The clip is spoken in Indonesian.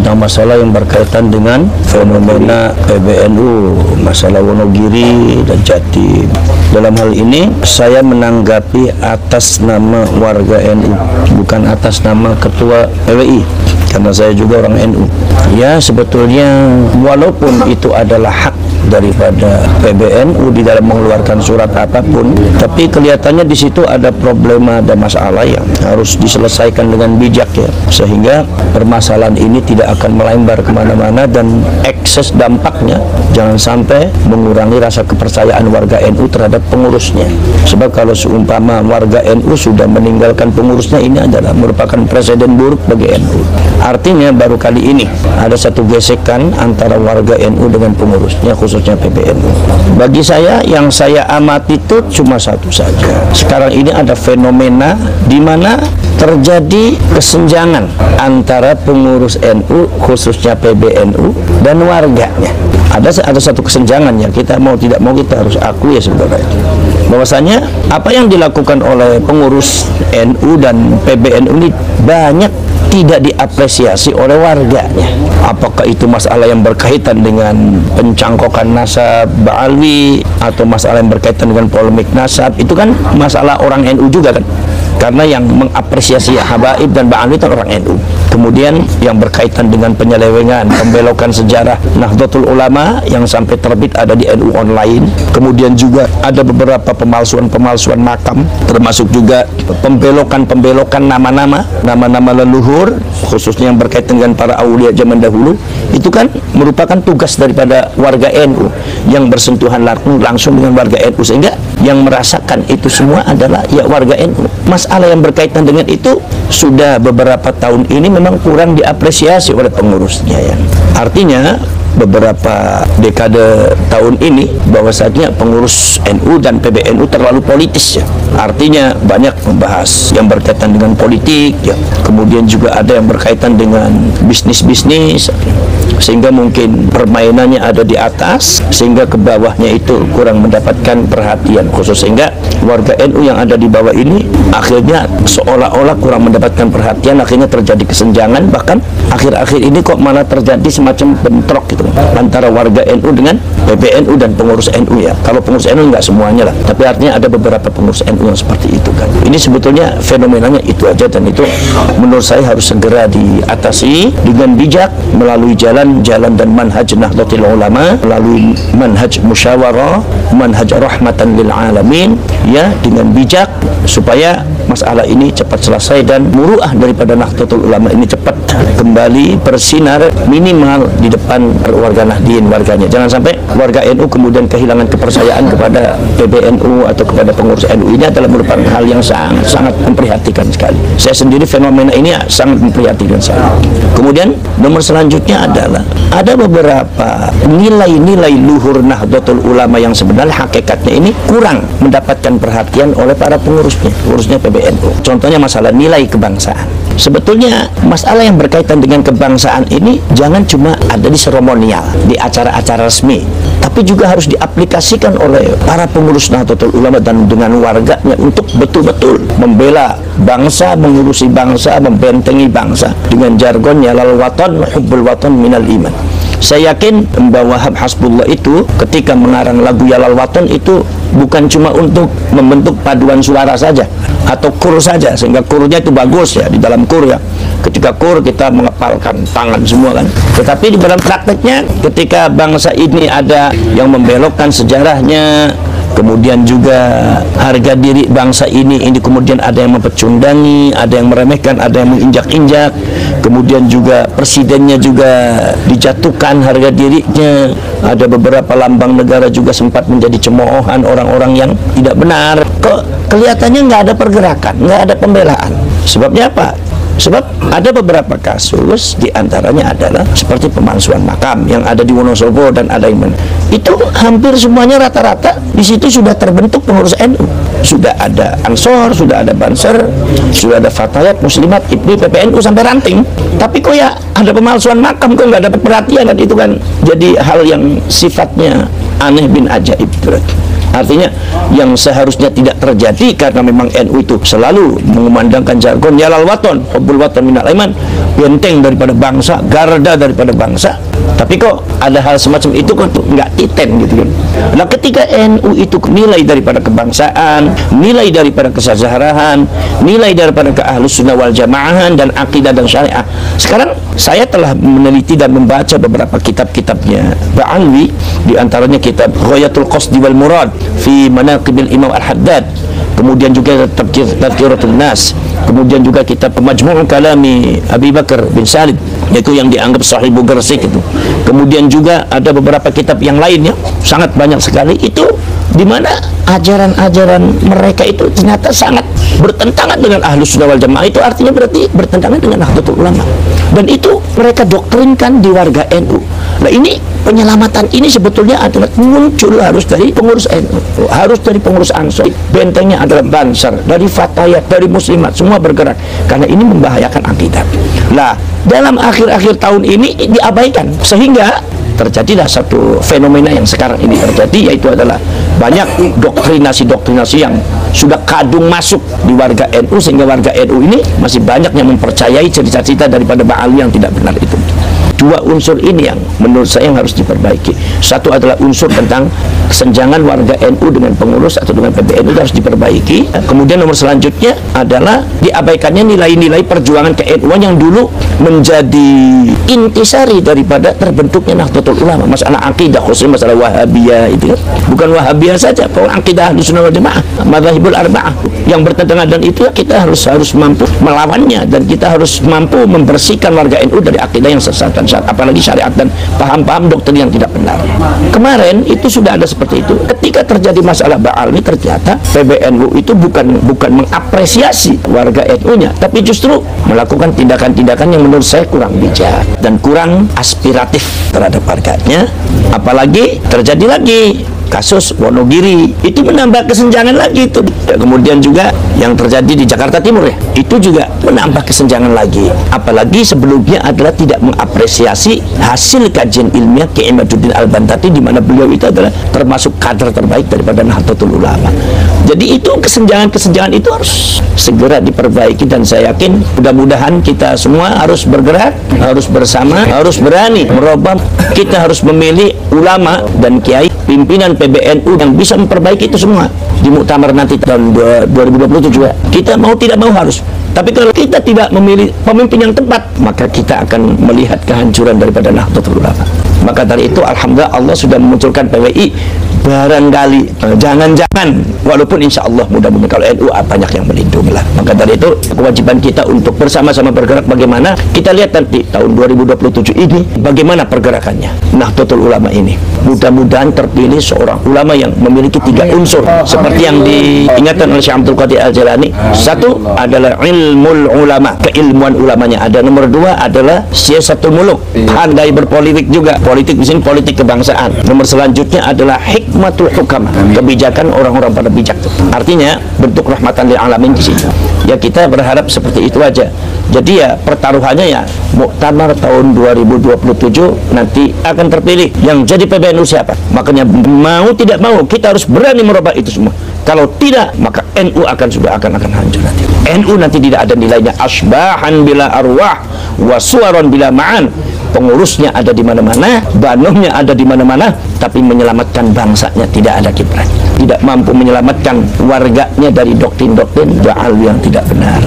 tentang masalah yang berkaitan dengan fenomena PBNU, masalah Wonogiri dan Jatim. Dalam hal ini saya menanggapi atas nama warga NU, bukan atas nama ketua PWI, karena saya juga orang NU. Ya, sebetulnya walaupun itu adalah hak daripada PBNU di dalam mengeluarkan surat apapun, tapi kelihatannya di situ ada problema, ada masalah yang harus diselesaikan dengan bijak ya, sehingga permasalahan ini tidak akan melembar kemana-mana dan ekses dampaknya jangan sampai mengurangi rasa kepercayaan warga NU terhadap pengurusnya. Sebab kalau seumpama warga NU sudah meninggalkan pengurusnya, ini adalah merupakan presiden buruk bagi NU. Artinya baru kali ini ada satu gesekan antara warga NU dengan pengurusnya, khususnya PBNU. Bagi saya, yang saya amati itu cuma satu saja. Sekarang ini ada fenomena di mana terjadi kesenjangan antara pengurus NU, khususnya PBNU, dan warganya. Ada satu kesenjangan ya, kita mau tidak mau kita harus akui ya sebenarnya. Bahwasanya apa yang dilakukan oleh pengurus NU dan PBNU ini banyak tidak diapresiasi oleh warganya. Apakah itu masalah yang berkaitan dengan pencangkokan nasab Ba'alwi atau masalah yang berkaitan dengan polemik nasab, itu kan masalah orang NU juga kan, karena yang mengapresiasi Habaib dan Ba'alwi itu orang NU. Kemudian yang berkaitan dengan penyelewengan, pembelokan sejarah Nahdlatul Ulama yang sampai terbit ada di NU online. Kemudian juga ada beberapa pemalsuan makam, termasuk juga pembelokan nama-nama leluhur, khususnya yang berkaitan dengan para aulia zaman dahulu. Itu kan merupakan tugas daripada warga NU yang bersentuhan langsung dengan warga NU, sehingga yang merasakan itu semua adalah ya warga NU. Masalah yang berkaitan dengan itu sudah beberapa tahun ini memang kurang diapresiasi oleh pengurusnya ya. Artinya beberapa dekade tahun ini bahwasanya pengurus NU dan PBNU terlalu politis ya. Artinya banyak membahas yang berkaitan dengan politik ya. Kemudian juga ada yang berkaitan dengan bisnis-bisnis, sehingga mungkin permainannya ada di atas, sehingga ke bawahnya itu kurang mendapatkan perhatian khusus, sehingga warga NU yang ada di bawah ini akhirnya seolah-olah kurang mendapatkan perhatian, akhirnya terjadi kesenjangan. Bahkan akhir-akhir ini kok malah terjadi semacam bentrok gitu antara warga NU dengan PBNU dan pengurus NU ya. Kalau pengurus NU nggak semuanya lah, tapi artinya ada beberapa pengurus NU yang seperti itu kan. Ini sebetulnya fenomenanya itu aja, dan itu menurut saya harus segera diatasi dengan bijak melalui jalan dan manhaj Nahdlatul Ulama, melalui manhaj musyawarah, manhaj rahmatan lil alamin ya, dengan bijak supaya masalah ini cepat selesai dan muruah daripada Nahdlatul Ulama ini cepat kembali bersinar minimal di depan warga Nahdien, warganya. Jangan sampai warga NU kemudian kehilangan kepercayaan kepada PBNU atau kepada pengurus NU. Ini adalah merupakan hal yang sangat memprihatinkan sekali. Saya sendiri fenomena ini sangat memprihatinkan sekali. Kemudian nomor selanjutnya adalah ada beberapa nilai-nilai luhur Nahdlatul Ulama yang sebenarnya hakikatnya ini kurang mendapatkan perhatian oleh para pengurusnya PBNU. Contohnya masalah nilai kebangsaan. Sebetulnya masalah yang berkaitan dengan kebangsaan ini jangan cuma ada di seremonial, di acara-acara resmi, tapi juga harus diaplikasikan oleh para pengurus Nahdlatul Ulama dan dengan warganya untuk betul-betul membela bangsa, mengurusi bangsa, membentengi bangsa dengan jargonnya lal watan hubbul watan minal iman. Saya yakin Mbah Wahab Hasbullah itu ketika mengarang lagu Yalal Waton itu bukan cuma untuk membentuk paduan suara saja atau kur saja, sehingga kurnya itu bagus ya, di dalam kur ya. Ketika kur kita mengepalkan tangan semua kan. Tetapi di dalam prakteknya ketika bangsa ini ada yang membelokkan sejarahnya, kemudian juga harga diri bangsa ini kemudian ada yang mempecundangi, ada yang meremehkan, ada yang menginjak-injak, kemudian juga presidennya juga dijatuhkan harga dirinya, ada beberapa lambang negara juga sempat menjadi cemoohan orang-orang yang tidak benar. Kok kelihatannya nggak ada pergerakan, nggak ada pembelaan. Sebabnya apa? Sebab ada beberapa kasus, diantaranya adalah seperti pemalsuan makam yang ada di Wonosobo dan ada yang itu hampir semuanya rata-rata di situ sudah terbentuk pengurus NU, sudah ada Ansor, sudah ada Banser, sudah ada Fatayat, Muslimat, IPMI, PPNU sampai ranting. Tapi kok ya ada pemalsuan makam kok nggak dapat perhatian, dan itu kan jadi hal yang sifatnya aneh bin ajaib. Artinya yang seharusnya tidak terjadi, karena memang NU itu selalu mengumandangkan jargon yalal waton, hubbul waton minal iman, benteng daripada bangsa, garda daripada bangsa. Tapi kok ada hal semacam itu kok tuh nggak titen gitu kan. Nah, ketika NU itu nilai daripada kebangsaan, nilai daripada kesejahteraan, nilai daripada keahlus sunnah wal jamaahan dan akidah dan syariah. Sekarang saya telah meneliti dan membaca beberapa kitab-kitabnya Ba'alwi, di antaranya kitab Ghayatul Qasdi wal Murad fi Manaqibil Imam Al-Haddad, kemudian juga Tadhkiratul Nas, kemudian juga kitab Majmu' Kalami Abi Bakar bin Salid, yaitu yang dianggap Sahih Bugarsik itu. Kemudian juga ada beberapa kitab yang lainnya, sangat banyak sekali, itu di mana ajaran-ajaran mereka itu ternyata sangat bertentangan dengan Ahlus Sunnah wal Jamaah. Itu artinya berarti bertentangan dengan Nahdlatul Ulama, dan itu mereka doktrinkan di warga NU. Nah, ini penyelamatan ini sebetulnya adalah muncul harus dari pengurus NU, harus dari pengurus Ansor. Bentengnya adalah Bansar, dari Fatayat, dari Muslimat, semua bergerak, karena ini membahayakan akidah. Nah, dalam akhir-akhir tahun ini diabaikan, sehingga terjadilah satu fenomena yang sekarang ini terjadi, yaitu adalah banyak doktrinasi-doktrinasi yang sudah kadung masuk di warga NU, sehingga warga NU ini masih banyak yang mempercayai cerita-cerita daripada Ba'alwi yang tidak benar itu. Dua unsur ini yang menurut saya yang harus diperbaiki. Satu adalah unsur tentang kesenjangan warga NU dengan pengurus atau dengan PBNU, harus diperbaiki. Kemudian nomor selanjutnya adalah diabaikannya nilai-nilai perjuangan ke-NU yang dulu menjadi intisari daripada terbentuknya Nahdlatul Ulama. Masalah akidah, khususnya masalah Wahabiyah itu kan. Bukan Wahabiyah saja, pokoknya akidah Ahlus Sunnah wal Jamaah, Madzhabul Arba'ah yang bertentangan, dan itu kita harus mampu melawannya, dan kita harus mampu membersihkan warga NU dari akidah yang sesat, apalagi syariat dan paham-paham doktrin yang tidak benar. Kemarin itu sudah ada seperti itu. Ketika terjadi masalah Ba'alwi, ternyata PBNU itu bukan mengapresiasi warga NU-nya, tapi justru melakukan tindakan-tindakan yang menurut saya kurang bijak dan kurang aspiratif terhadap warganya. Apalagi terjadi lagi kasus Wonogiri, itu menambah kesenjangan lagi itu. Kemudian juga yang terjadi di Jakarta Timur, ya, itu juga menambah kesenjangan lagi. Apalagi sebelumnya adalah tidak mengapresiasi hasil kajian ilmiah Kiai Imaduddin Al-Bantati, di mana beliau itu adalah termasuk kader terbaik daripada Nahdlatul Ulama. Jadi itu kesenjangan-kesenjangan itu harus segera diperbaiki, dan saya yakin mudah-mudahan kita semua harus bergerak, harus bersama, harus berani merubah. Kita harus memilih ulama dan kiai pimpinan PBNU yang bisa memperbaiki itu semua di muktamar nanti tahun 2027 juga. Kita mau tidak mau harus. Tapi kalau kita tidak memilih pemimpin yang tepat, maka kita akan melihat kehancuran daripada Nahdlatul Ulama. Maka dari itu alhamdulillah Allah sudah memunculkan PWI. Barangkali jangan-jangan, walaupun insya Allah mudah-mudahan kalau NU banyak yang melindungi lah. Maka dari itu kewajiban kita untuk bersama-sama bergerak. Bagaimana kita lihat nanti tahun 2027 ini bagaimana pergerakannya Nahdlatul Ulama ini. Mudah-mudahan terpilih seorang ulama yang memiliki 3 unsur seperti yang diingatkan oleh Syekh Abdul Qadir Al-Jalani. Satu adalah ilmul ulama, keilmuan ulamanya ada. Nomor 2 adalah siasatul muluk, pandai berpolitik juga. Politik di sini politik kebangsaan. Nomor selanjutnya adalah hikmatul hukam, kebijakan orang-orang pada bijak. Artinya bentuk rahmatan lil alamin di sini. Ya, kita berharap seperti itu aja. Jadi ya pertaruhannya ya muktamar tahun 2027 nanti akan terpilih yang jadi PBNU siapa. Makanya mau tidak mau kita harus berani merubah itu semua. Kalau tidak, maka NU akan hancur nanti. NU nanti tidak ada nilainya. Asbahan bila arwah wa suwaron bila ma'an. Pengurusnya ada di mana-mana, banomnya ada di mana-mana, tapi menyelamatkan bangsanya tidak ada kiprah. Tidak mampu menyelamatkan warganya dari doktrin-doktrin Ba'alwi yang tidak benar.